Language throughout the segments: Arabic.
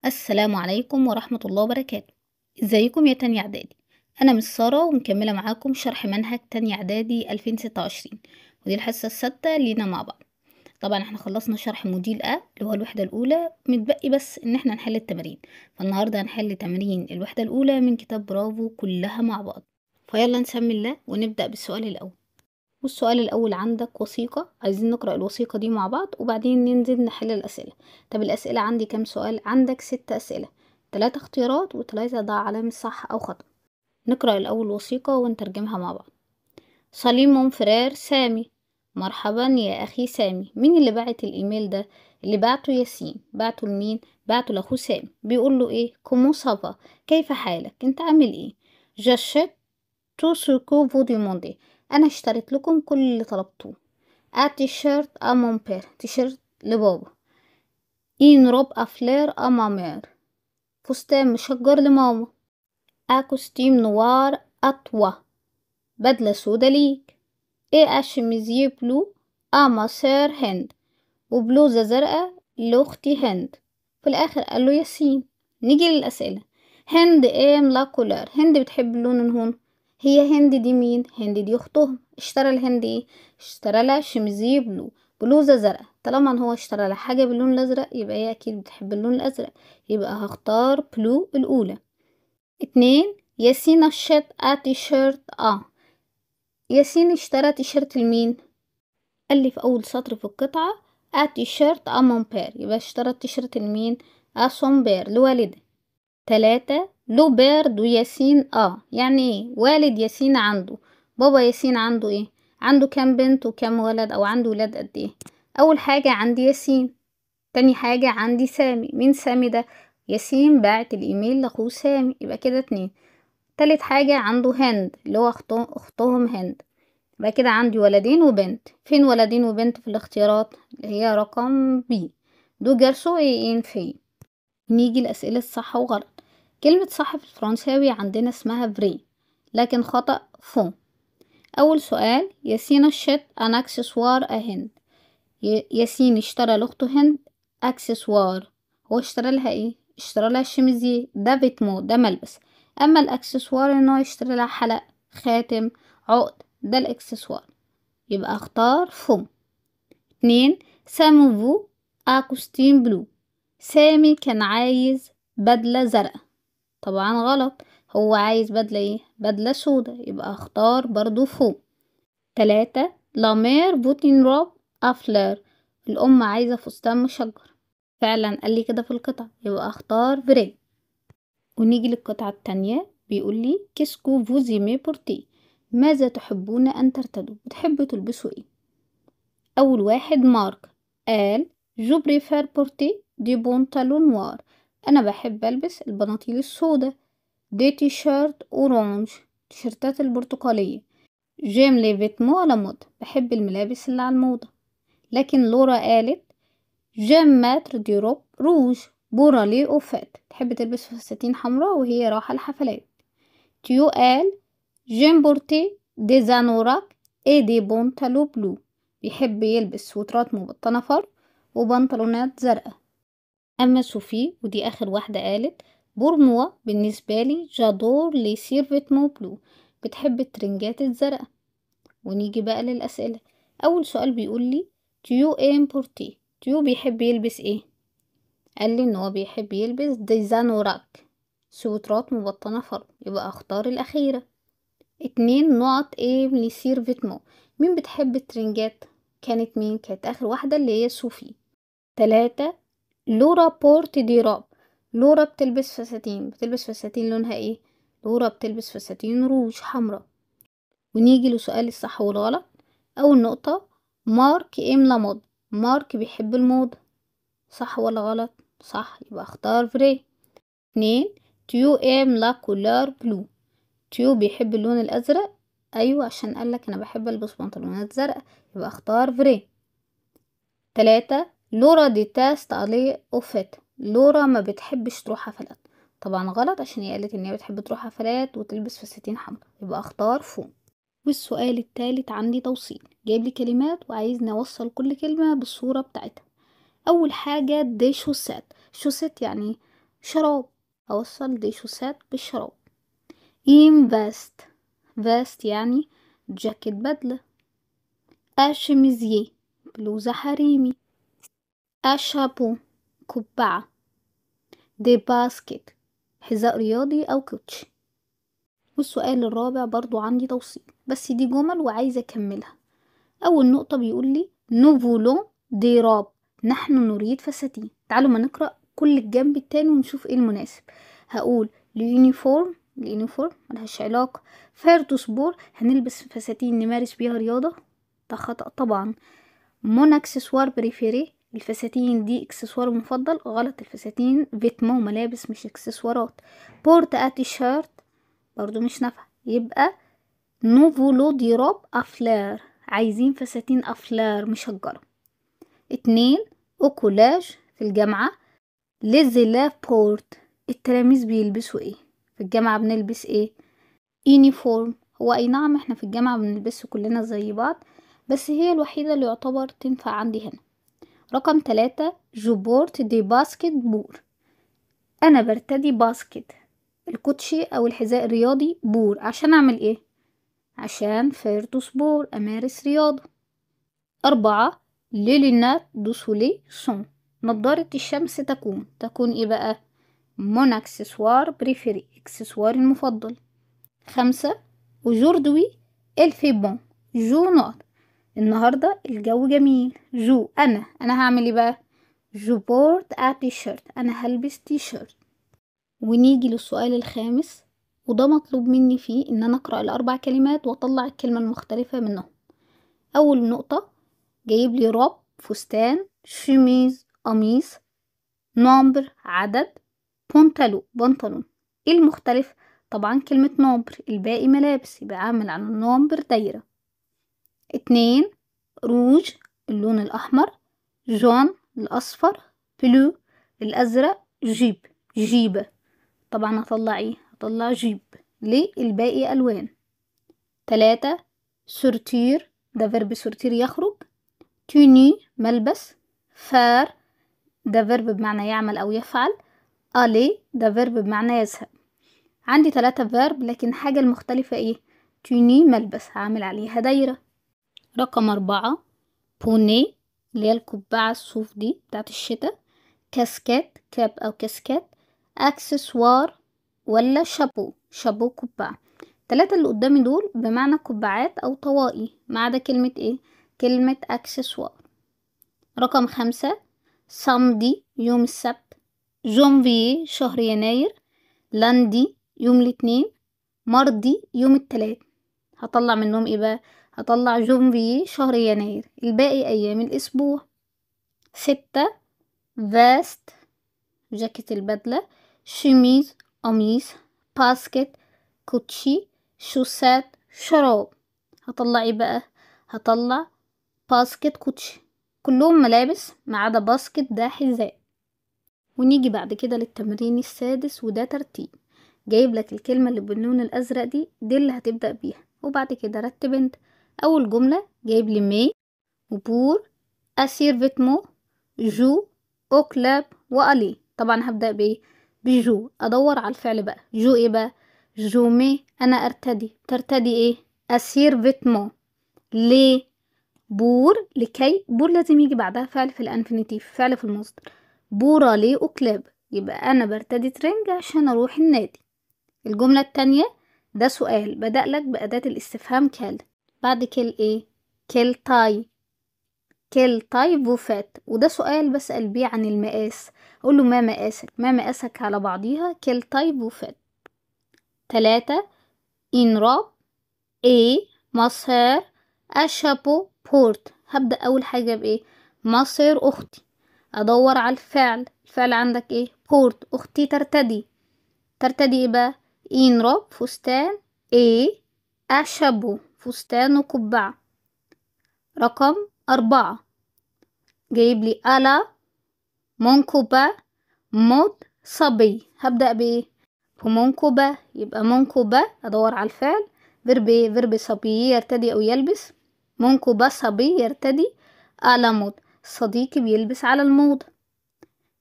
السلام عليكم ورحمة الله وبركاته. ازيكم يا تانية اعدادي؟ انا مس سارة ومكملة معاكم شرح منهج تانية اعدادي 2026، ودي الحصة السادسة لينا مع بعض. طبعا احنا خلصنا شرح موديل اللي هو الوحدة الاولى، متبقي بس ان احنا نحل التمارين. فالنهاردة هنحل تمرين الوحدة الاولى من كتاب برافو كلها مع بعض. فيلا نسمي الله ونبدأ بالسؤال الاول. والسؤال الأول عندك وثيقة، عايزين نقرأ الوثيقة دي مع بعض وبعدين ننزل نحل الأسئلة. طب الأسئلة عندي كام سؤال؟ عندك 6 أسئلة، 3 اختيارات و3 ضع علامة صح أو خطأ. نقرأ الأول وثيقة ونترجمها مع بعض. صليم فرير سامي. مرحبا يا أخي سامي. مين اللي بعت الإيميل ده؟ اللي بعته ياسين. بعته لمين؟ بعته لأخوه سامي. بيقول له إيه؟ كومو سافا، كيف حالك؟ أنت عامل إيه؟ جاشيت تو سوكو فو ديموندي، انا اشتريت لكم كل اللي طلبتوه. تيشيرت ا مون بير، تيشيرت لبابا. ان روب افلير ا مامير، فستان مشجر لماما. كوستيم نوار اتوا، بدلة سودا ليك. اشميزيه بلو ا ماسير هند، وبلوزة زرقاء لاختي هند. في الاخر قال له ياسين. نيجي للاسئله. هند ام لا كولار، هند بتحب اللون الهون. هي هند دي مين؟ هند دي اختهم. اشترى الهند ايه؟ اشترى لها شميزيه بلو، بلوزه زرقاء. طالما ان هو اشترى لها حاجه باللون الازرق يبقى هي اكيد بتحب اللون الازرق، يبقى هختار بلو الاولى. 2. ياسين اشترى تيشيرت ياسين اشترى تيشيرت لمين؟ قال لي في اول سطر في القطعة تيشيرت مون بير، يبقى اشترى التيشيرت لمين؟ سون بير، لوالده. 3. لو بير دو ياسين يعني ايه؟ والد ياسين عنده. بابا ياسين عنده ايه؟ عنده كام بنت وكام ولد، او عنده ولاد قد ايه؟ اول حاجة عندي ياسين. تاني حاجة عندي سامي. مين سامي ده؟ ياسين باعت الايميل لاخوه سامي، يبقى كده 2. تالت حاجة عنده هند اللي هو اختهم هند، يبقى كده عندي ولدين وبنت. فين ولدين وبنت في الاختيارات؟ اللي هي رقم بي، دو جارسو ايه في. نيجي الأسئلة الصح وغلط. كلمة صح في الفرنساوي عندنا اسمها فري، لكن خطأ فون. أول سؤال، ياسين اشترى ان اكسسوار هند. ياسين اشترى لاخته هند اكسسوار. هو اشترى لها ايه؟ اشترى لها شميزيه، ده فيتمو، ده ملبس. اما الاكسسوار ان هو يشتري لها حلق، خاتم، عقد، ده الاكسسوار، يبقى اختار فم. 2. ساموفو كوستيم بلو، سامي كان عايز بدلة زرقاء. طبعا غلط، هو عايز بدلة ايه؟ بدلة سودا، يبقى اختار برضو فوق. 3. لامير بوتين روب افلر، الام عايزة فستان مشجر. فعلا قال لي كده في القطعة، يبقى اختار فري. ونيجي للقطعة التانية، بيقول لي كيسكو فوزيمي بورتي، ماذا تحبون ان ترتدوا؟ بتحبوا تلبسوا ايه؟ أول واحد مارك قال جو بريفير بورتي دي بونتالون نوار، أنا بحب ألبس البناطيل السوداء. دي تيشيرت أورانج، تيشيرتات البرتقالية. جيم لي فيتمو على مود، بحب الملابس اللي على الموضة. لكن لورا قالت جيم ماتر دي روب روج بورا لي أوفات، تحب تلبس فساتين حمراء وهي رايحة الحفلات. تيو قال جيم بورتي دي زانوراك اي دي بونتالو بلو، بيحب يلبس سوترات مبطنة فر وبنطلونات زرقاء. اما صوفي ودي اخر واحدة قالت بورموا، بالنسبة لي جادور لي سيرفيتمو بلو، بتحب الترنجات الزرقاء. ونيجي بقى للأسئلة. اول سؤال بيقول لي تيو ام بورتي، تيو بيحب يلبس ايه؟ قال لي ان هو بيحب يلبس ديزانوراك، سوترات مبطنة فر، يبقى اختار الاخيرة. 2 نقط ايه ليسير فيتمو، مين بتحب الترنجات؟ كانت مين؟ كانت اخر واحدة اللي هي صوفي. 3 لورا بورت دي راب، لورا بتلبس فساتين، بتلبس فساتين لونها ايه؟ لورا بتلبس فساتين روج حمراء. ونيجي لسؤال الصح والغلط. اول نقطة، مارك ام لا مود، مارك بيحب الموضة، صح ولا غلط؟ صح، يبقى اختار فري. 2 تيو ام لا كولار بلو، تيو بيحب اللون الازرق، ايوه عشان قالك انا بحب البس بنطلونات زرقاء، يبقى اختار فري. 3 لورا دي تاست عليه اوفيت، لورا ما بتحبش تروح حفلات. طبعا غلط عشان هي قالت ان هي بتحب تروح حفلات وتلبس فساتين حمراء، يبقى اختار فو. والسؤال التالت عندي توصيل، جايب لي كلمات وعايز نوصل كل كلمة بالصورة بتاعتها. اول حاجة دي شوسات، شوسات يعني شراب، أوصل دي شوسات بالشراب. إيم فاست، فاست يعني جاكيت بدلة. أشميزيه بلوزة حريمي. أشابو قبعة. دي باسكت حذاء رياضي أو كوتشي. والسؤال الرابع برضو عندي توصيل، بس دي جمل وعايزة أكملها. أول نقطة بيقول لي nous voulons des robes، نحن نريد فساتين. تعالوا ما نقرأ كل الجنب التاني ونشوف ايه المناسب. هقول اليونيفورم ملهاش علاقة. فير سبور هنلبس فساتين نمارس بيها رياضة، ده خطأ طبعا. مون اكسسوار بريفيري، الفساتين دي اكسسوار مفضل، غلط. الفساتين فيتمون ملابس مش اكسسوارات. بورت اتي شيرت برضو مش نافع. يبقى نوفولو دي روب افلار، عايزين فساتين افلار مشجرة. 2 اوكولاج في الجامعة. ليزيلاف بورت، التلاميذ بيلبسوا ايه في الجامعة؟ بنلبس ايه؟ يونيفورم. هو اي نعم احنا في الجامعة بنلبسه كلنا زي بعض، بس هي الوحيدة اللي يعتبر تنفع عندي هنا. رقم 3 جوبورت دي باسكت بور، انا برتدي باسكت الكوتشي او الحذاء الرياضي بور، عشان اعمل ايه؟ عشان فير سبور امارس رياضة. 4 ليلينات دو سولي سون، نضارة الشمس تكون ايه بقى؟ مون اكسسوار بريفيري، اكسسواري المفضل. 5 وجوردوي الفي بون جو نقط، النهاردة الجو جميل. جو انا هعمل ايه بقى؟ جو بورت ا تي شيرت، انا هلبس تي شيرت. ونيجي للسؤال الخامس، وده مطلوب مني فيه ان انا اقرأ الاربع كلمات واطلع الكلمة المختلفة منهم. اول نقطة جايب لي روب فستان، شميز قميص، نومبر عدد، بونتالو بنطلون. ايه المختلف؟ طبعا كلمة نومبر، الباقي ملابس، يبقى عامل على النومبر دايرة. 2 روج اللون الأحمر، جون الأصفر، بلو الأزرق، جيبة. طبعا هطلع ايه؟ هطلع جيب. ليه؟ الباقي ألوان. 3 سورتير، ده فيرب سورتير يخرج. توني ملبس. فار ده فيرب بمعنى يعمل أو يفعل. ألي ده فيرب بمعنى يذهب. عندي 3 فيرب، لكن حاجة المختلفة ايه؟ توني ملبس هعمل عليها دايرة. رقم 4 بوني اللي هي القبعة الصوف دي بتاعت الشتاء. كاسكات كاب أو كاسكات. اكسسوار ولا شابو قبعة. 3 اللي قدامي دول بمعنى قبعات أو طواقي، ما عدا كلمة ايه؟ كلمة اكسسوار. رقم 5 سامدي يوم السبت. جونفي شهر يناير. لاندي يوم الاثنين. ماردي يوم الثلاث. هطلع منهم ايه بقى؟ هطلع جونفي شهر يناير، الباقي ايام الاسبوع. 6 فاست جاكيت البدلة. شميز قميص. باسكت كوتشي. شوسات شراب. هطلع ايه بقى؟ هطلع باسكت كوتشي، كلهم ملابس ما عدا باسكت ده حذاء. ونيجي بعد كده للتمرين السادس، وده ترتيب. جايب لك الكلمة اللي باللون الأزرق دي اللي هتبدأ بيها، وبعد كده رتب انت. أول جملة جايب لي مي وبور أسير فيتمو جو أو كلاب وألي. طبعا هبدأ بإيه؟ بجو. أدور على الفعل بقى. جو إيه بقى؟ جو مي أنا أرتدي. ترتدي إيه؟ أسير فيتمو. ليه؟ بور لكي، بور لازم يجي بعدها فعل في الانفينيتيف، فعل في المصدر. بورا ليه وكلاب، يبقى انا برتدي ترنج عشان اروح النادي. الجملة التانية ده سؤال بدأ لك بأداة الاستفهام كال، بعد كل ايه؟ كل تاي فوفات، وده سؤال بسأل بيه عن المقاس. اقول له ما مقاسك؟ ما مقاسك على بعضيها كل تاي فوفات. 3 إن راب ايه مصهر أشابو بورت. هبدأ أول حاجة بإيه؟ مصير أختي. أدور على الفعل. الفعل عندك إيه؟ بورت، أختي ترتدي. ترتدي إيه بقى؟ إن روب فستان. إيه أشابو فستان وقبعة. رقم 4 جايب لي ألا منكوبة مود صبي. هبدأ بإيه؟ بمنكوبة، يبقى منكوبة أدور على الفعل. فيرب ايه؟ فيرب صبي يرتدي او يلبس. منكوبة صبي يرتدي على مود، صديقي بيلبس على الموضة.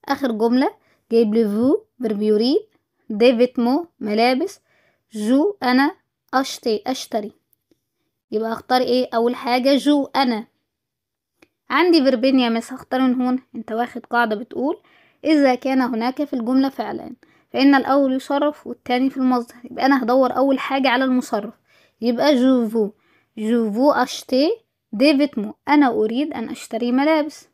اخر جملة جايب لي فو فيرب يريد، دي فيتمو ملابس، جو أنا، أشتري. يبقى اختار ايه أول حاجة؟ جو أنا. عندي فيربين يا مس، هختار من هنا. انت واخد قاعدة بتقول إذا كان هناك في الجملة فعلان فإن الأول يصرف والتاني في المصدر. يبقى أنا هدور أول حاجة على المصرف، يبقى جو فو أشتي دي فيتمو، أنا أريد أن أشتري ملابس.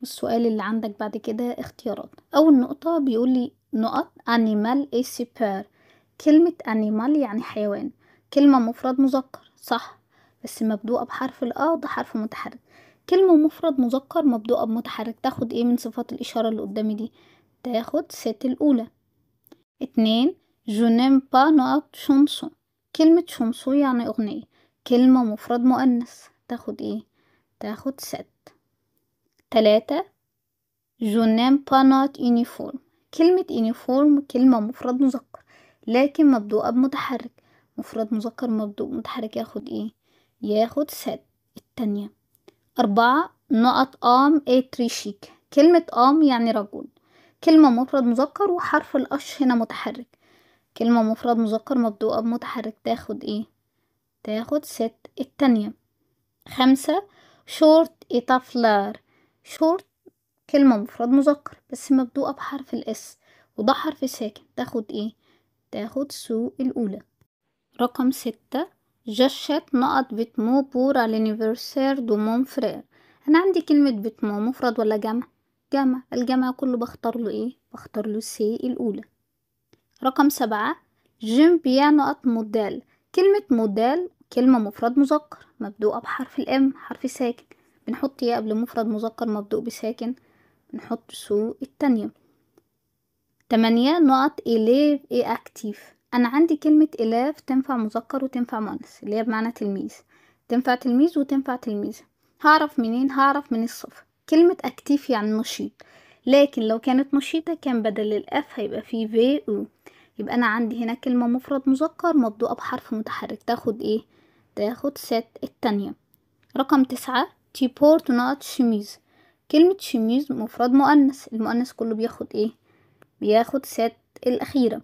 السؤال اللي عندك بعد كده اختيارات. أول نقطة بيقول لي نقط animal et super. كلمة animal يعني حيوان، كلمة مفرد مذكر صح، بس مبدوءة بحرف ده حرف متحرك. كلمة مفرد مذكر مبدوءة بمتحرك تاخد ايه من صفات الإشارة اللي قدامي دي؟ تاخد ست الأولى. 2 je n'aime pas نقط chanson. كلمة chanson يعني أغنية، كلمة مفرد مؤنث تاخد ايه؟ تاخد ست. 3 je n'aime pas نقط uniform. كلمة uniform كلمة مفرد مذكر لكن مبدوءة بمتحرك، مفرد مذكر مبدوء متحرك ياخد ايه؟ ياخد ست التانية. 4 نقط تريشيك. كلمة يعني رجل، كلمة مفرد مذكر وحرف الأش هنا متحرك، كلمة مفرد مذكر مبدوءة بمتحرك تاخد ايه؟ تاخد ست التانية. 5 شورت إتافلار. شورت كلمة مفرد مذكر بس مبدوءة بحرف الاس وده حرف ساكن تاخد ايه؟ تاخد سو الأولى. رقم 6 جشت نقط فيتمو بور الانيفرسير دو مون فرير. انا عندي كلمة فيتمو مفرد ولا جمع؟ جمع، الجمع كله بختار له ايه؟ بختار له سي الأولى. رقم 7 جيم بيا نقط موديل. كلمة موديل كلمة مفرد مذكر مبدوءة بحرف الام حرف ساكن، بنحط ايه قبل مفرد مذكر مبدوء بساكن؟ نحط سو التانية. 8 نقط إليف ايه اكتيف. انا عندي كلمة إلاف تنفع مذكر وتنفع مؤنث اللي هي بمعنى تلميذ، تنفع تلميذ وتنفع تلميذة. هعرف منين؟ هعرف من الصفة. كلمة اكتيف يعني نشيط، لكن لو كانت نشيطة كان بدل الاف هيبقى فيه في او. يبقى انا عندي هنا كلمة مفرد مذكر مبدوءة بحرف متحرك تاخد ايه؟ تاخد ست التانية. رقم 9 تيبورت نقط شميز. كلمة شميز مفرد مؤنث، المؤنث كله بياخد ايه؟ بياخد ست الأخيرة.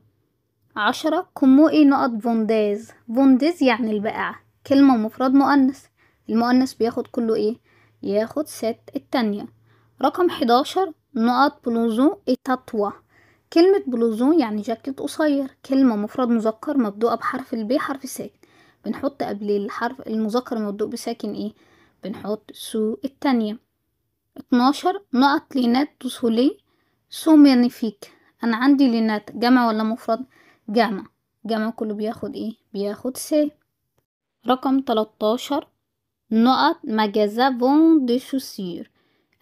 10 كوموئي نقط فونداز. فونداز يعني البائعة، كلمة مفرد مؤنث، المؤنث بياخد كله ايه؟ ياخد ست التانية. رقم 11 نقط بلوزون تاتوا. كلمة بلوزون يعني جاكيت قصير، كلمة مفرد مذكر مبدوءة بحرف الب حرف ساكن، بنحط قبل الحرف المذكر المبدوء بساكن ايه؟ بنحط سو التانية. 12 نقط لينات دوسولي سو مانيفيك. انا عندي لينات جمع ولا مفرد؟ جمع، جمع كله بياخد ايه؟ بياخد سي. رقم 13 نقط مجازا فون دي شوسير.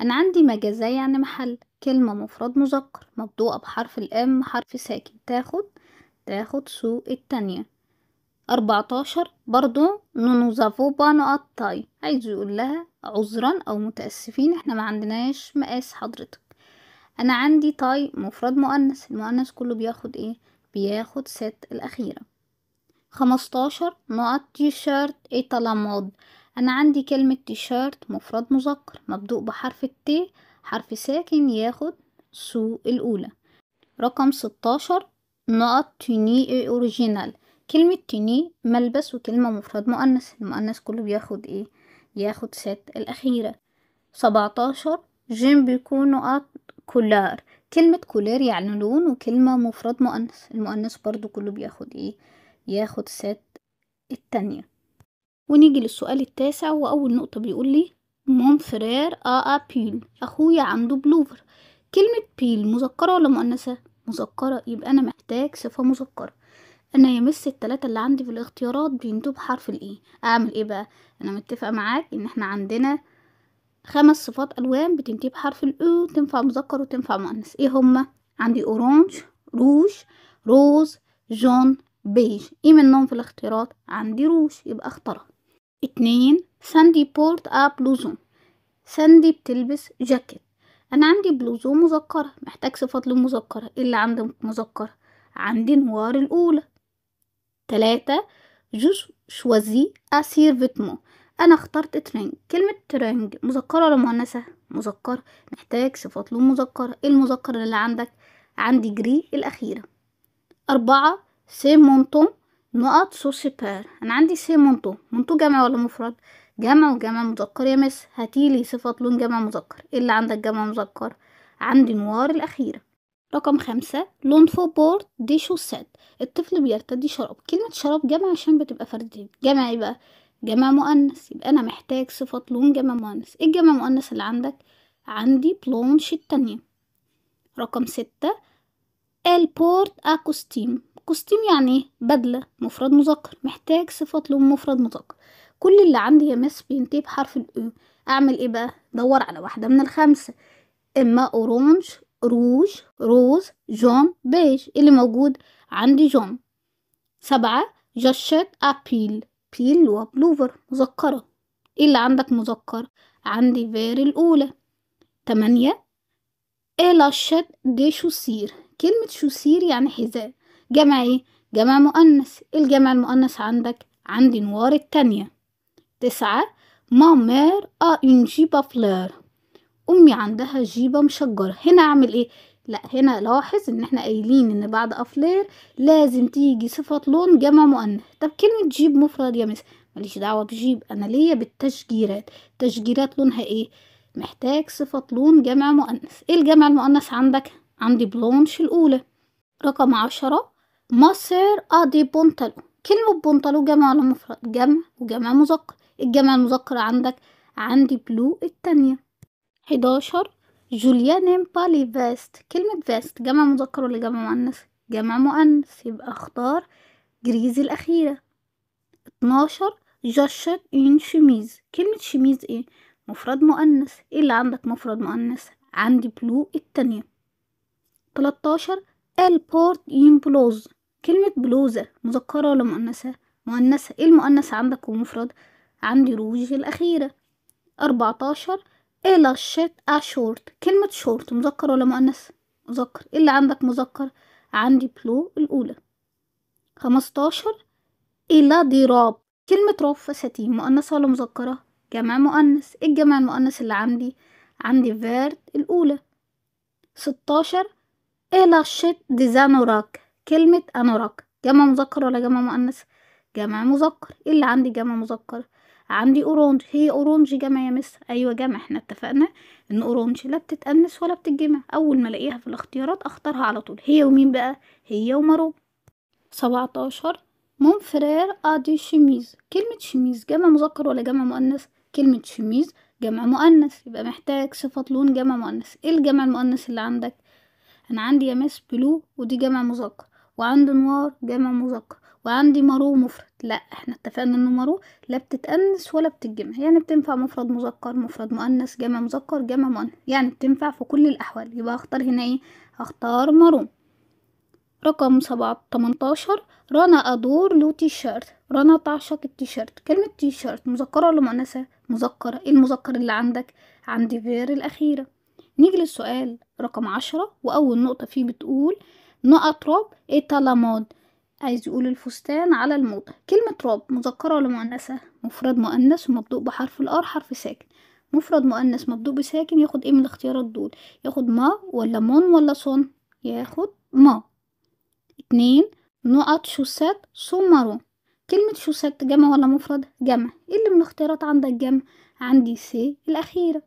انا عندي مجازا يعني محل، كلمة مفرد مذكر مبدوءة بحرف الام حرف ساكن تاخد سو التانية. 14 برضو نونوزافو با نقط تاي، عايز يقول لها عذرا او متأسفين احنا ما عندناش مقاس حضرتك. انا عندي تاي مفرد مؤنث، المؤنث كله بياخد ايه؟ بياخد ست الأخيرة. 15 نقط تيشيرت ايطالامود. انا عندي كلمة تيشيرت مفرد مذكر مبدوء بحرف التي حرف ساكن ياخد سو الأولى. رقم 16 نقط توني اي اوريجينال. كلمة توني ملبس وكلمة مفرد مؤنث، المؤنث كله بياخد ايه؟ ياخد ست الأخيرة. 17 جيم بيكون نقط كولار. كلمة كولار يعني لون وكلمة مفرد مؤنث، المؤنث برضو كله بياخد ايه؟ ياخد ست التانية. ونيجي للسؤال التاسع وأول نقطة بيقول لي مون فرير بيل. أخويا عنده بلوفر. كلمة بيل مذكرة ولا مؤنثة؟ مذكرة، يبقى أنا محتاج صفة مذكرة. أنا يمس التلاتة اللي عندي في الاختيارات بينتهوا بحرف الإيه. أعمل إيه بقى؟ أنا متفقة معاك إن إحنا عندنا 5 صفات ألوان بتنتهي بحرف الأو، تنفع مذكر وتنفع مؤنث. إيه هما؟ عندي أورانج، روج، روز، جون، بيج. إيه منهم في الاختيارات؟ عندي روج يبقى اختارها. 2 ساندي بورت بلوزون. ساندي بتلبس جاكيت. انا عندي بلوزون مذكرة، محتاج صفات للمذكرة. ايه اللي عندي مذكرة؟ عندي نوار الأولى. 3 جوز شوازي اسير فيتمو. انا اخترت ترنج. كلمة ترنج مذكرة ولا مؤنثة؟ مذكر، محتاج صفة لون مذكرة. ايه المذكر اللي عندك؟ عندي جري الأخيرة. 4 سي مونتون نقط سوسيبار. أنا عندي سي مونتون، مونتون جمع ولا مفرد؟ جمع، وجمع مذكر يا مس. هاتيلي صفة لون جمع مذكر. ايه اللي عندك جمع مذكر؟ عندي نوار الأخيرة. رقم 5 لون فو بورد دي شوسات. الطفل بيرتدي شراب. كلمة شراب جمع عشان بتبقى فردين. جمع ايه بقى؟ جمع مؤنث، يبقى أنا محتاج صفة لون جمع مؤنث. ايه الجمع مؤنث اللي عندك؟ عندي بلونش التانية. رقم 6 البورت اكوستيم. كوستيم يعني ايه؟ بدلة، مفرد مذكر، محتاج صفة لون مفرد مذكر. كل اللي عندي يا مس بينتهي بحرف الاو. اعمل ايه بقى؟ دور على واحدة من الخمسة، اما اورانج، روج، روز، جون، بيج. اللي موجود عندي جون. 7 جاشيت ابيل. بيل اللي هو بلوفر، مذكرة. ايه اللي عندك مذكر؟ عندي فير الأولى. 8 الاشيت دي شوسير. كلمة شوسير يعني حذاء. جمع ايه؟ جمع مؤنث. الجمع المؤنث عندك؟ عندي نوار التانية. 9 ما مير ا اون جيبا فلور. امي عندها جيبة مشجرة. هنا اعمل ايه؟ لا، هنا لاحظ ان احنا قايلين ان بعد افلير لازم تيجي صفة لون جمع مؤنث. طب كلمة جيب مفرد يا مس، ماليش دعوة بجيب، انا ليا بالتشجيرات. تشجيرات لونها ايه؟ محتاج صفة لون جمع مؤنث. ايه الجمع المؤنث عندك؟ عندي بلونش الاولى. رقم 10 مصر ادي بونتالو. كلمة بونتالو جمع ولا مفرد؟ جمع، وجمع مذكر. الجمع المذكر عندك؟ عندي بلو التانية. 11 جوليا نيم بالي فيست. كلمة فيست جمع مذكر ولا جمع مؤنث؟ جمع مؤنث، يبقى اختار جريزي الأخيرة. 12 جاشت اون شميز. كلمة شميز ايه؟ مفرد مؤنث. ايه اللي عندك مفرد مؤنث؟ عندي بلو التانية. 13 البورت اون بلوز. كلمة بلوزة مذكرة ولا مؤنثة؟ مؤنثة. ايه المؤنث عندك ومفرد؟ عندي روج الأخيرة. 14 إلى شيت شورت. كلمة شورت مذكر ولا مؤنث؟ مذكر. إيه اللي عندك مذكر؟ عندي بلو الأولى. 15 إلى ضراب. كلمة راب فساتين مؤنثة ولا مذكرة؟ جمع مؤنث. إيه الجمع المؤنث اللي عندي؟ عندي فيرد الأولى. 16 إلى شيت ديزانوراك. كلمة أنوراك جمع مذكر ولا جمع مؤنث؟ جمع مذكر. إيه اللي عندي جمع مذكر؟ عندي اورانج. هي اورانج جمع يا مس؟ ايوه جمع. احنا اتفقنا ان اورانج لا بتتأنس ولا بتتجمع. اول ما الاقيها في الاختيارات اختارها على طول. هي ومين بقى؟ هي ومارو. 17 مون فرير ادي شميز. كلمة شميز جمع مذكر ولا جمع مؤنث؟ كلمة شميز جمع مؤنث، يبقى محتاج صفة لون جمع مؤنث. ايه الجمع المؤنث اللي عندك؟ انا عندي يا مس بلو ودي جمع مذكر، وعندي نوار جمع مذكر، وعندي مارو مفرد. لا، احنا اتفقنا ان مارو لا بتتأنس ولا بتتجمع، يعني بتنفع مفرد مذكر، مفرد مؤنث، جمع مذكر، جمع مؤنث، يعني بتنفع في كل الاحوال. يبقى هختار هنا ايه؟ هختار مارو. رقم 18 رنا ادور لو تي شيرت. رنا تعشق التيشيرت. كلمة تيشيرت مذكرة ولا مؤنثة؟ مذكرة. ايه المذكر اللي عندك؟ عندي فير الأخيرة. نيجي للسؤال رقم 10، وأول نقطة فيه بتقول نقط راب إيتالامود. عايز يقول الفستان على الموضة. كلمة راب مذكرة ولا مؤنثة؟ مفرد مؤنث ومبدوء بحرف الآر، حرف ساكن. مفرد مؤنث مبدوء بساكن، ياخد ايه من الاختيارات دول؟ ياخد ما ولا مون ولا صن؟ ياخد ما. 2 نقط شوسات سومارو. كلمة شوسات جمع ولا مفرد؟ جمع. ايه اللي من الاختيارات عندك جمع؟ عندي سي الأخيرة.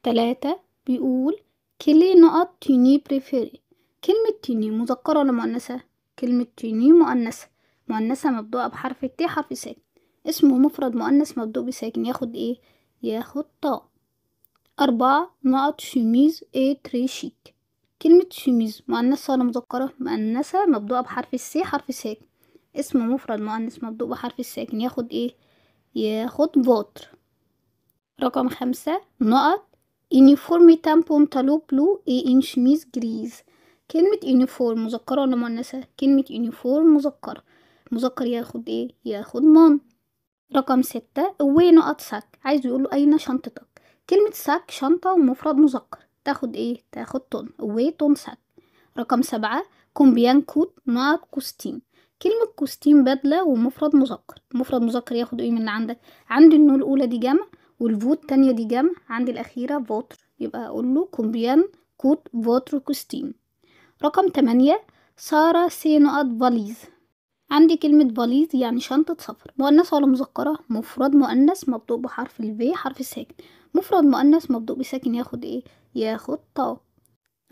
3 بيقول كلي نقط تيني بريفيري. كلمة تيني مذكرة ولا مؤنثة؟ كلمة تيني مؤنثة. مؤنثة مبدوءة بحرف الت، حرف ساكن. اسمه مفرد مؤنث مبدوء بساكن، ياخد ايه؟ ياخد طاء. 4 نقط شميز ايه تري شيك. كلمة شميز مؤنثة ولا مذكرة؟ مؤنثة مبدوءة بحرف السي، حرف ساكن. اسم مفرد مؤنث مبدوء بحرف الساكن، ياخد ايه؟ ياخد فوتر. رقم 5 نقط يونيفورمي تان بونتالو بلو اي ان شميز جريز. كلمة يونيفورم مذكرة ولا مؤنثة؟ كلمة يونيفورم مذكرة. مذكر ياخد ايه؟ ياخد مون. رقم 6 وي نقط ساك. عايز يقوله أين شنطتك. كلمة ساك شنطة ومفرد مذكر، تاخد ايه؟ تاخد طن. وي طن ساك. رقم 7 كومبيان كوت نقط كوستيم. كلمة كوستيم بدلة ومفرد مذكر. مفرد مذكر ياخد ايه من اللي عندك؟ عندي النون الأولى دي جمع، والفو التانية دي جمع، عندي الأخيرة فوتر. يبقى هقول له كومبيان كوت فوتر كوستيم. رقم 8 سارة سي نقط فاليز. عندي كلمة فاليز يعني شنطة سفر، مؤنث ولا مذكرة؟ مفرد مؤنث مبدوء بحرف الفي حرف ساكن. مفرد مؤنث مبدوء بساكن ياخد ايه؟ ياخد طا.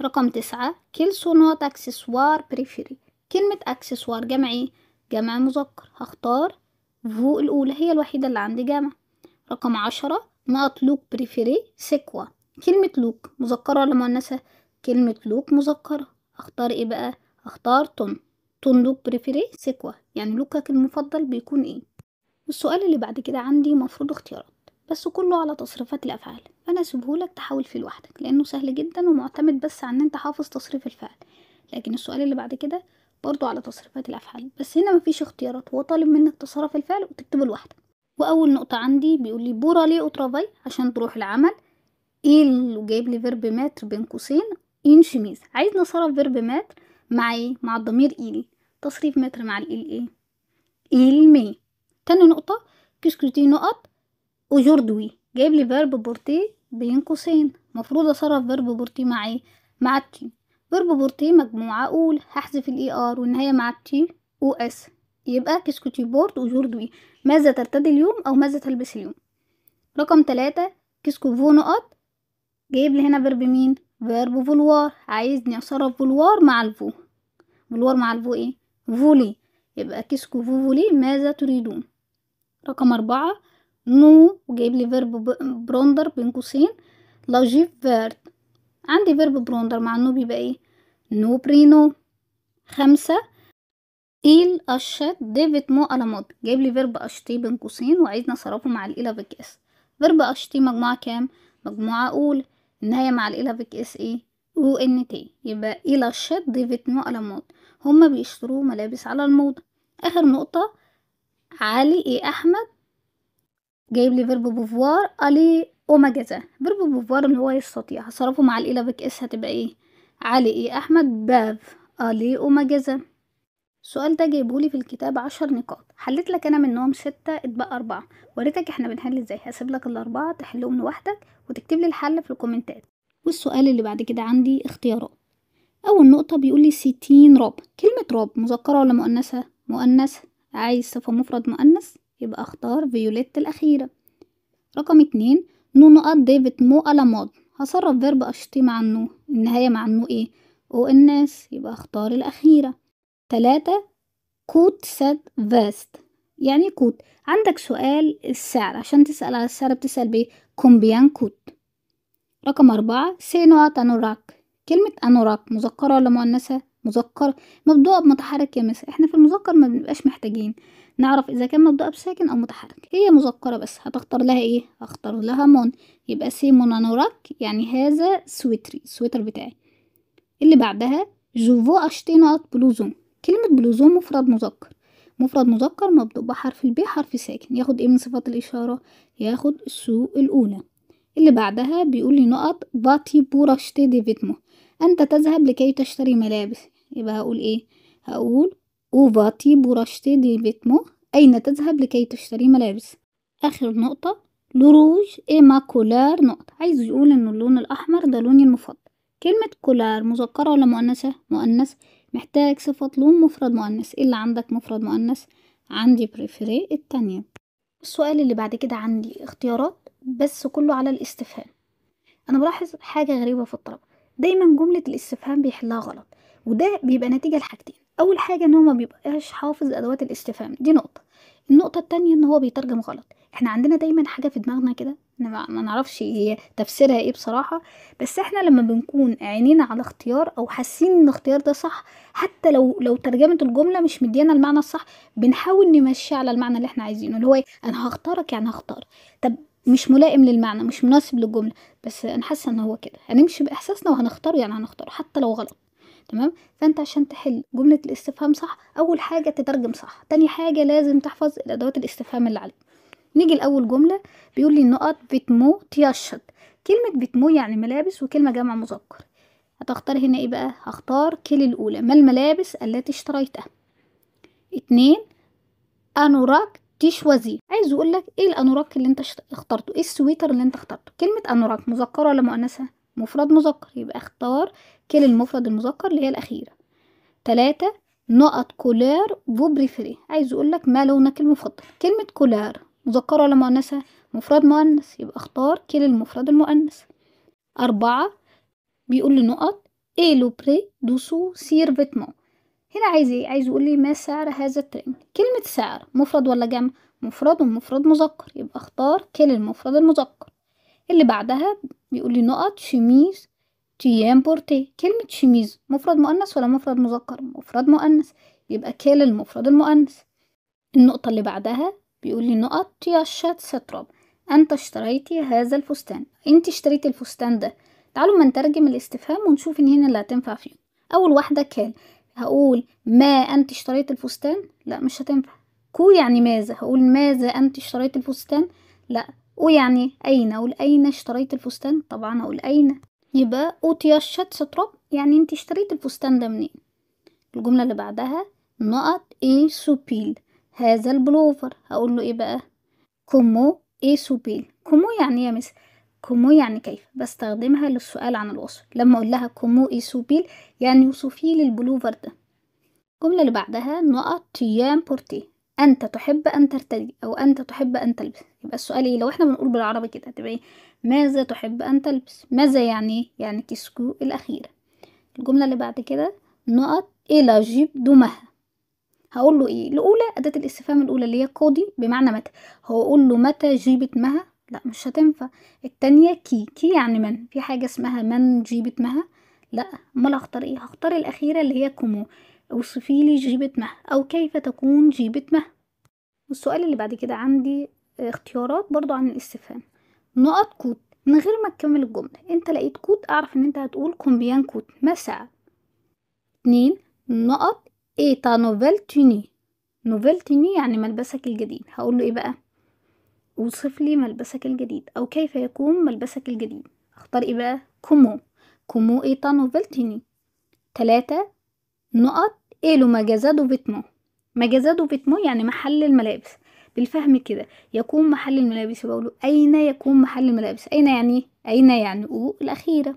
رقم 9 كيل سو نوت اكسسوار بريفيري. كلمة اكسسوار جمع ايه؟ جمع مذكر، هختار فو الأولى، هي الوحيدة اللي عندي جمع. رقم 10 نقط لوك بريفيري سكوا. كلمة لوك مذكرة ولا مؤنثة؟ كلمة لوك مذكرة، هختار ايه بقى؟ هختار تون لوك بريفيري سكوا، يعني لوكك المفضل بيكون ايه. السؤال اللي بعد كده عندي مفروض اختيارات بس كله على تصريفات الافعال، فانا اسيبهولك تحاول فيه لوحدك لانه سهل جدا ومعتمد بس على ان انت حافظ تصريف الفعل. لكن السؤال اللي بعد كده برضو على تصريفات الافعال، بس هنا مفيش اختيارات، هو طالب منك تصرف الفعل وتكتبه لوحدك. واول نقطة عندي بيقول لي بورا لي اوترافاي عشان تروح العمل، ايه وجايب لي فيرب ماتر بين قوسين ان شميز. عايز نصرف فيرب ماتر مع ايه؟ مع الضمير ايلي. تصريف ماتر مع الايل ايه؟ ايل مي. تاني نقطة كسكوتي نقط aujourd'hui جايب لي فيرب بورتي بين قوسين، مفروض اصرف فيرب بورتي مع ايه؟ مع التي. فيرب بورتي مجموعة اقول هحذف الاي ار والنهاية مع التي او اس، يبقى كسكوتي بورت aujourd'hui ماذا ترتدي اليوم او ماذا تلبس اليوم. رقم 3 كسكو فو نقط جايب لي هنا فيرب مين؟ فيرب فولوار، عايزني اصرف فولوار مع الفو. فولوار مع الفو ايه؟ فولي، يبقى كسكو فو فولي ماذا تريدون. رقم 4 نو وجايب لي فيرب بروندر بين قوسين لاجيف فيرد. عندي فيرب بروندر مع النو بيبقى ايه؟ نو برينو. 5 إيل أشت ديفيد مو ألامود جايب لي فيرب أشتي بين قوسين وعايزنا نصرفه مع الإلافيك اس. فيرب أشتي مجموعة كام؟ مجموعة أول، النهاية مع الإلافيك اس ايه؟ او ان تي، يبقى إيل أشت ديفيد مو ألامود، هما بيشتروا ملابس على الموضة. آخر نقطة علي ايه أحمد جايب لي فيرب بوفوار الي او مجازة. فيرب بوفوار اللي هو يستطيع، هصرفه مع الإلافيك اس هتبقى ايه؟ علي ايه أحمد باف الي او مجازة. السؤال ده جايبهولي في الكتاب 10 نقاط، حليت لك انا منهم 6 اتبقى 4، وريتك احنا بنحل ازاي. هسيب لك ال4 تحلهم لوحدك وتكتب لي الحل في الكومنتات. والسؤال اللي بعد كده عندي اختيارات. اول نقطة بيقولي 60 راب. كلمة راب مذكرة ولا مؤنثة؟ مؤنث، عايز صفة مفرد مؤنث يبقى اختار فيوليت الأخيرة. رقم 2 نو نقط ديفيد مو ألامود، هصرف فيرب أشتي مع النو، النهاية مع النو ايه؟ او الناس، يبقى اختار الأخيرة. 3 كوت ساد فاست، يعني كوت. عندك سؤال السعر، عشان تسأل على السعر بتسأل بيه كومبيان كوت. رقم 4 سينوات أنوراك. كلمة أنوراك مذكرة ولا مؤنثة؟ مذكر، مبدوءة بمتحرك يا مس. احنا في المذكر ما بنبقاش محتاجين نعرف إذا كان مبدوءة بساكن أو متحرك، هي مذكرة بس. هتختار لها ايه؟ هختار لها مون، يبقى سيمون أنوراك يعني هذا سويتري، السويتر بتاعي. اللي بعدها جوفو أشتي نقط بلوزون. كلمة بلوزون مفرد مذكر، مفرد مذكر مبدوء بحرف الب حرف ساكن، ياخد ايه من صفات الإشارة؟ ياخد السو الأولى. اللي بعدها بيقول لي نقط فاتي بور أشتي دي فيتمو، أنت تذهب لكي تشتري ملابس، يبقى هقول ايه؟ هقول او فاتي بور أشتي دي فيتمو، أين تذهب لكي تشتري ملابس. آخر نقطة لوروج اي ما كولار نقط، عايز يقول إن اللون الأحمر ده لوني المفضل. كلمة كولار مذكرة ولا مؤنثة؟ مؤنث، محتاج صفة لون مفرد مؤنث. ايه اللي عندك مفرد مؤنث؟ عندي بريفيري التانية. السؤال اللي بعد كده عندي اختيارات بس كله على الاستفهام. انا بلاحظ حاجة غريبة في الطلبة، دايما جملة الاستفهام بيحلها غلط، وده بيبقى نتيجة لحاجتين. اول حاجة ان هو ما بيبقاش حافظ ادوات الاستفهام، دي نقطة. النقطة التانية ان هو بيترجم غلط. احنا عندنا دايما حاجة في دماغنا كده، ما نعرفش هي تفسيرها ايه بصراحة، بس احنا لما بنكون عينينا على اختيار او حاسين ان الاختيار ده صح، حتى لو ترجمة الجملة مش مديانا المعنى الصح، بنحاول نمشي على المعنى اللي احنا عايزينه، اللي هو ايه؟ انا هختارك يعني هختار، طب مش ملائم للمعنى، مش مناسب للجملة، بس انا حاسه ان هو كده، هنمشي باحساسنا وهنختار يعني هنختار حتى لو غلط. تمام، فانت عشان تحل جمله الاستفهام صح، اول حاجه تترجم صح، تاني حاجه لازم تحفظ الادوات الاستفهام اللي عليك. نيجي لاول جمله، بيقول لي النقط فيتمو تيشت. كلمه فيتمو يعني ملابس، وكلمه جمع مذكر. هتختار هنا ايه بقى؟ هختار كل الاولى، ما الملابس التي اشتريتها. 2 انوراك تيشوازي عايز يقول لك ايه الانوراك اللي انت اخترته، ايه السويتر اللي انت اخترته. كلمة انوراك مذكرة ولا مؤنثة؟ مفرد مذكر، يبقى اختار كل المفرد المذكر اللي هي الأخيرة. 3 نقط كولار فو بريفري عايز يقول لك ما لونك المفضل. كلمة كولار مذكرة ولا مؤنثة؟ مفرد مؤنث، يبقى اختار كل المفرد المؤنث. 4 بيقول لي نقط ايه لو بري دوسو سير فيتمون. هنا عايز ايه؟ عايز يقول لي ما سعر هذا الترنج. كلمة سعر مفرد ولا جمع؟ مفرد ومفرد مذكر، يبقى اختار كل المفرد المذكر. اللي بعدها بيقول لي نقط شميز تيام بورتي. كلمة شميز مفرد مؤنث ولا مفرد مذكر؟ مفرد مؤنث، يبقى كل المفرد المؤنث. النقطة اللي بعدها بيقول لي نقط تياشات ستراب. انت اشتريتي هذا الفستان، انت اشتريتي الفستان ده. تعالوا ما نترجم الاستفهام ونشوف ان هنا اللي هتنفع فيهم. اول واحدة كان، هقول ما انت اشتريت الفستان؟ لا مش هتنفع. كو يعني ماذا، هقول ماذا انت اشتريت الفستان؟ لا. او يعني اين، اقول اين اشتريت الفستان؟ طبعا اقول اين. يبقى اوتياشات ستراب يعني انت اشتريت الفستان ده منين. الجملة اللي بعدها نقط ايه سوبيل هذا البلوفر، هقول له ايه بقى؟ كومو ايه سوبيل. كومو يعني ايه يا مس؟ كومو يعني كيف، بستخدمها للسؤال عن الوصف. لما اقول لها كومو ايه سوبيل يعني وصفي لي البلوفر ده. الجملة اللي بعدها نقط تيام بورتي انت تحب ان ترتدي او انت تحب ان تلبس. يبقى السؤال ايه لو احنا بنقول بالعربي كده هتبقى ايه؟ ماذا تحب ان تلبس. ماذا يعني يعني كيسكو الاخيرة. الجملة اللي بعد كده نقط إلى جيب دمها، هقول له ايه؟ الاولى اداة الاستفهام الاولى اللي هي كودي بمعنى متى، هقول له متى جيبت مها؟ لا مش هتنفع. التانية كي يعني من، في حاجة اسمها من جيبت مها؟ لا. امال هختار ايه؟ هختار الاخيرة اللي هي كومو، اوصفي لي جيبت مها او كيف تكون جيبت مها. والسؤال اللي بعد كده عندي اختيارات برضو عن الاستفهام. نقط كوت، من غير ما تكمل الجملة انت لقيت كوت اعرف ان انت هتقول كومبيان كوت ما ساعة. 2 نقط ايه تا نوفيل توني. نوفيل توني يعني ملبسك الجديد، هقول له ايه بقى؟ اوصف لي ملبسك الجديد او كيف يكون ملبسك الجديد. اختار ايه بقى؟ كومو. كومو ايه تا نوفيل توني. 3 نقط ايه لو مجازادو فيتمون. مجازادو فيتمون يعني محل الملابس. بالفهم كده يكون محل الملابس، بقوله اين يكون محل الملابس. اين يعني اين يعني او الاخيره.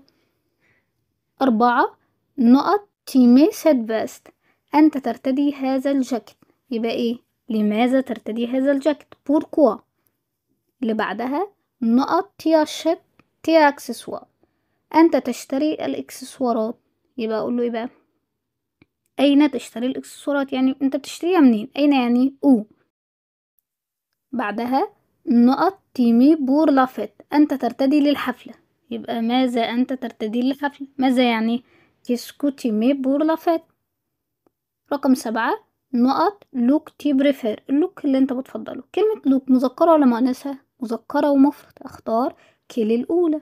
4 نقط تيمي سيت فاست انت ترتدي هذا الجاكيت. يبقى ايه؟ لماذا ترتدي هذا الجاكيت؟ بوركوا. اللي بعدها نقط تياشت تي اكسسوار انت تشتري الاكسسوارات. يبقى اقول له ايه بقى؟ اين تشتري الاكسسوارات يعني انت بتشتريها منين. اين يعني او. بعدها نقط تيمي بور لافيت انت ترتدي للحفلة. يبقى ماذا انت ترتدي للحفلة. ماذا يعني كيسكو تيمي بور لافيت. رقم 7 نقط لوك تي بريفير اللوك اللي انت بتفضله. كلمة لوك مذكرة ولا مؤنثة؟ مذكرة ومفرد، اختار كل الأولى.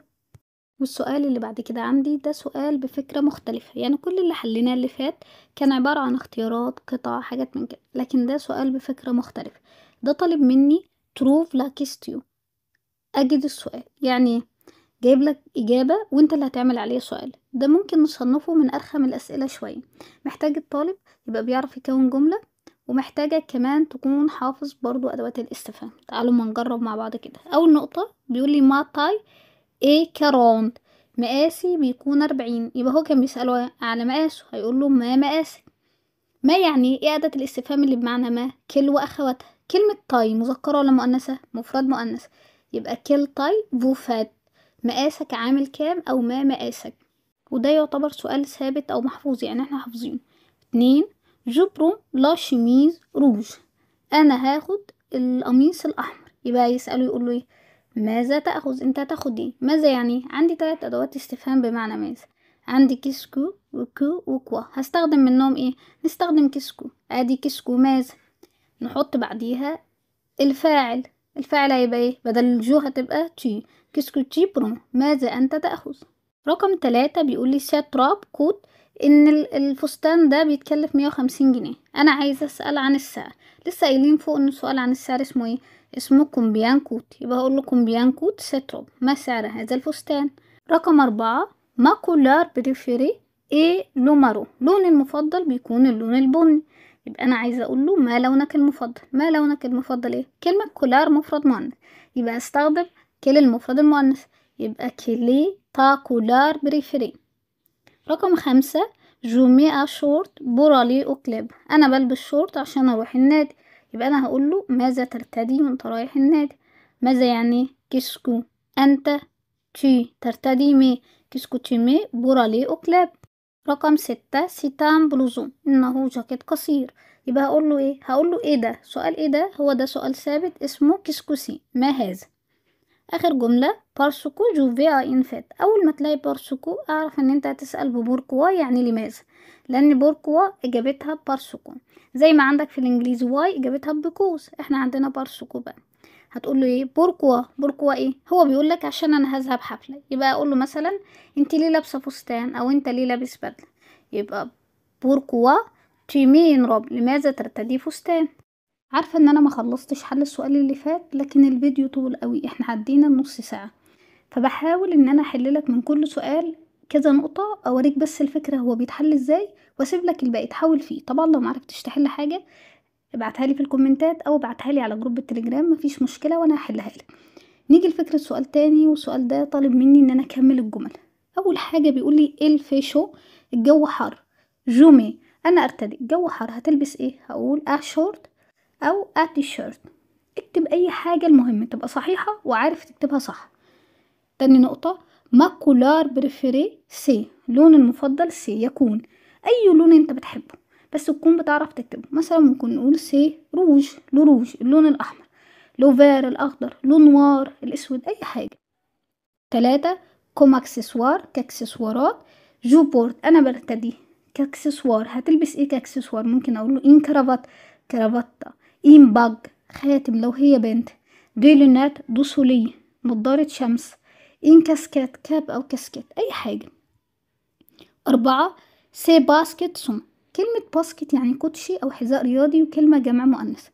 والسؤال اللي بعد كده عندي ده سؤال بفكرة مختلفة، يعني كل اللي حليناه اللي فات كان عبارة عن اختيارات قطع حاجات من كده، لكن ده سؤال بفكرة مختلفة. ده طالب مني تروف لا كيستيو أجد السؤال. يعني جايب لك إجابة وانت اللي هتعمل عليه سؤال. ده ممكن نصنفه من أرخم الأسئلة شوية. محتاج الطالب يبقى بيعرف يكون جملة، ومحتاجة كمان تكون حافظ برضو أدوات الاستفهام. تعالوا ما نجرب مع بعض كده. أول نقطة بيقول لي ما تاي ايه كاروند، مقاسي بيكون 40. يبقى هو كان بيسأله على مقاسه، هيقول له ما مقاسك. ما يعني ايه أداة الاستفهام اللي بمعنى ما؟ كل وأخواتها. كلمة تاي مذكرة ولا مؤنثة؟ مفرد مؤنث، يبقى كل تاي فوفات مقاسك عامل كام أو ما مقاسك. وده يعتبر سؤال ثابت أو محفوظ يعني احنا حافظينه. 2 جبرو لا شميز روج أنا هاخد القميص الأحمر. يبقى يسأله يقول له ايه؟ ماذا تأخذ؟ انت هتاخد ايه؟ ماذا يعني عندي 3 أدوات استفهام بمعنى ماذا. عندي كيسكو وكو وكوا، هستخدم منهم ايه؟ نستخدم كيسكو. ادي كيسكو ماذا، نحط بعديها الفاعل. الفاعل هيبقى ايه؟ بدل الجو هتبقى تي. كيسكو تي برون ماذا انت تأخذ. رقم 3 بيقولي ساتراب كوت ان الفستان ده بيتكلف 150 جنيه. انا عايزة اسأل عن السعر. لسه قايلين فوق ان السؤال عن السعر اسمه ايه؟ اسمه كومبيان كوت. يبقى هقول له كومبيان كوت ساتراب ما سعر هذا الفستان. رقم 4 ما كولار بريفيري ايه لو مارو لون المفضل بيكون اللون البني. يبقى انا عايزه اقول له ما لونك المفضل. ما لونك المفضل ايه؟ كلمه كولار مفرد مؤنث، يبقى استخدم كل المفرد المؤنث، يبقى كيلي تا كولار بريفيري. رقم 5، جو مي ا شورت بور الي او كليب. انا بلبس شورت عشان اروح النادي، يبقى انا هقول له ماذا ترتدي وانت رايح النادي؟ ماذا يعني كيسكو؟ انت تي ترتدي مي كيسكو تي مي بور الي او كليب. رقم 6، سيتان بلوزون، انه جاكيت قصير، يبقى هقول له ايه؟ هقول له ايه ده؟ سؤال ايه ده؟ هو ده سؤال ثابت اسمه كيسكوسي، ما هذا. اخر جملة بارسكو جو في ان فات. اول ما تلاقي بارسكو اعرف ان انت هتسأل ببوركوا، يعني لماذا، لان بوركوا اجابتها بارسكو، زي ما عندك في الانجليزي واي اجابتها بكوز، احنا عندنا بارسكو بقى. هتقول له ايه؟ بوركوا. بوركوا ايه؟ هو بيقول لك عشان انا هذهب حفلة، يبقى اقول له مثلا انت ليه لابسه فستان او انت ليه لابس بدله، يبقى بوركوا تيمين روب، لماذا ترتدي فستان. عارفه ان انا ما خلصتش حل السؤال اللي فات، لكن الفيديو طول قوي، احنا عدينا نص ساعه، فبحاول ان انا احل لك من كل سؤال كذا نقطه، اوريك بس الفكره هو بيتحل ازاي، واسيب لك الباقي تحاول فيه. طبعا لو معرفتش تحل حاجه ابعتها لي في الكومنتات او ابعتها لي على جروب التليجرام، مفيش مشكله وانا هحلها لك. نيجي لفكرة سؤال تاني، والسؤال ده طالب مني ان انا اكمل الجمل. اول حاجة بيقول لي الفيشو، الجو حر، جومي انا ارتدي، الجو حر هتلبس ايه؟ هقول شورت او تي شيرت. اكتب اي حاجة، المهم تبقى صحيحة وعارف تكتبها صح. تاني نقطة، ما كولار بريفيري سي، لون المفضل سي، يكون اي لون انت بتحبه بس تكون بتعرف تكتبه. مثلا ممكن نقول سي روج، لو روج اللون الاحمر، لو فير الاخضر، لو نوار الاسود، اي حاجة. 3، كوم اكسسوار كاكسسوارات، جو بورت انا برتدي كاكسسوار، هتلبس ايه كاكسسوار؟ ممكن اقول له ان كرافات، كرافاتا، ان باج خاتم لو هي بنت، دي لونات دوسولي نضارة شمس، ان كاسكات كاب او كاسكات، اي حاجة. 4، سي باسكت سون، كلمة باسكت يعني كوتشي او حذاء رياضي، وكلمة جمع مؤنث،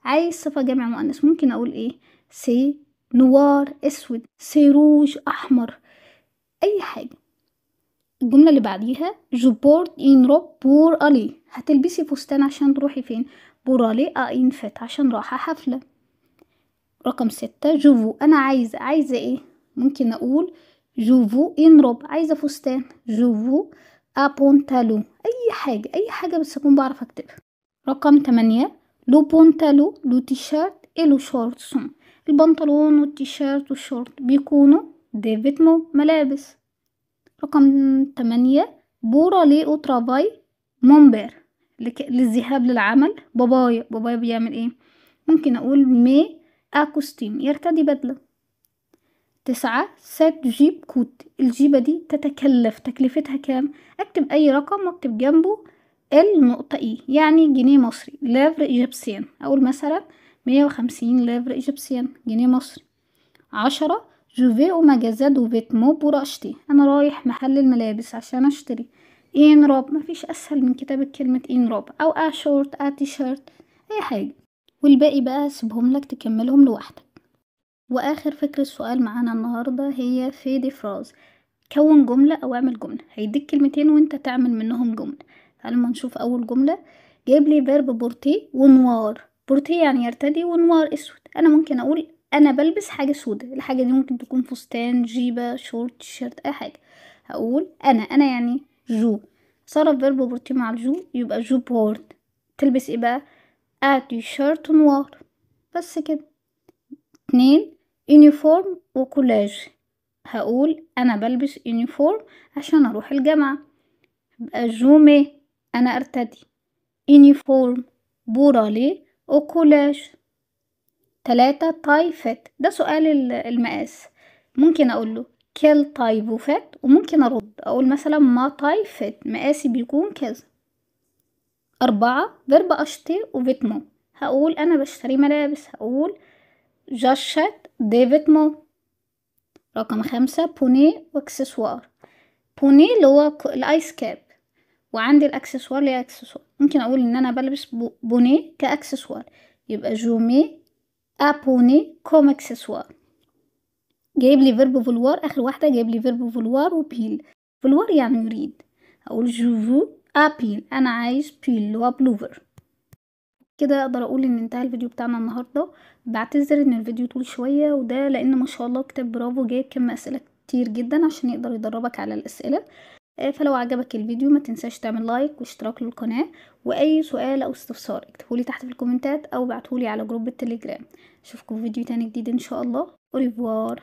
عايز صفة جمع مؤنث ممكن اقول ايه؟ سي نوار اسود، سي روج احمر، اي حاجة. الجملة اللي بعديها جو بورت ان روب بور الي، هتلبسي فستان عشان تروحي فين؟ بور الي ان فات، عشان رايحة حفلة. رقم 6، جوفو انا عايزة ايه؟ ممكن اقول جوفو ان روب، عايزة فستان، جوفو بونتالو، اي حاجة، اي حاجة بس اكون بعرف اكتبها. رقم 8، لو بونتالو لو تيشيرت لو شورت سون، البنطلون والتيشيرت والشورت بيكونوا دي فيتمو ملابس. رقم 8، بورا لي او ترافاي مونبير، للذهاب للعمل، بابايا بيعمل ايه؟ ممكن اقول مي اكوستيم يرتدي بدلة. 9، سات جيب كوت، الجيبة دي تتكلف، تكلفتها كام؟ اكتب اي رقم واكتب جنبه النقطة اي، يعني جنيه مصري، لافر ايجيبسيان، اقول مثلا 150 لافر ايجيبسيان، جنيه مصري. 10، جوفي او مجازا دو فيتمو بور اشتي، انا رايح محل الملابس عشان اشتري ان روب، مفيش اسهل من كتابة كلمة ان روب، او شورت تي شيرت، اي حاجة. والباقي بقى سيبهم لك تكملهم لوحدك. واخر فكرة سؤال معانا النهاردة هي في دي فراز، كون جملة او اعمل جملة، هيديك كلمتين وانت تعمل منهم جملة. تعالوا ما نشوف اول جملة. جايب لي فيرب بورتي ونوار، بورتي يعني يرتدي، ونوار اسود، انا ممكن اقول انا بلبس حاجة سودة، الحاجة دي ممكن تكون فستان، جيبة، شورت، تيشيرت، اي حاجة. هقول انا يعني جو، صرف فيرب بورتي مع الجو يبقى جو بورت. تلبس ايه بقى؟ تيشيرت نوار، بس كده. 2، يونيفورم وكولاج، هقول انا بلبس يونيفورم عشان اروح الجامعة، يبقى جومي انا ارتدي، يونيفورم بورالي وكولاج. 3، تاي فات، ده سؤال المقاس، ممكن اقوله كيل تاي فو فات، وممكن ارد اقول مثلا ما تاي فات، مقاسي بيكون كذا. 4، فيرب اشتري وفيتمو، هقول انا بشتري ملابس، هقول جاشات دي فيتمو. رقم 5، بوني واكسسوار، بوني اللي هو الايس كاب، وعندي الاكسسوار ليه اكسسوار، ممكن اقول ان انا بلبس بوني كاكسسوار، يبقى جومي ابوني كوم اكسسوار. جايب لي فيرب فولوار، اخر واحده جايب لي فيرب فولوار وبيل، فولوار يعني يريد، اقول جوفو ابيل انا عايز بيل اللي هو بلوفر. كده اقدر اقول ان انتهى الفيديو بتاعنا النهارده. بعتذر ان الفيديو طول شويه، وده لان ما شاء الله كتاب برافو جايب كم اسئله كتير جدا عشان يقدر يدربك على الاسئله. فلو عجبك الفيديو ما تنساش تعمل لايك واشتراك للقناه، واي سؤال او استفسار اكتبولي تحت في الكومنتات او ابعتهولي على جروب التليجرام. اشوفكم في فيديو تاني جديد ان شاء الله. اوريفوار.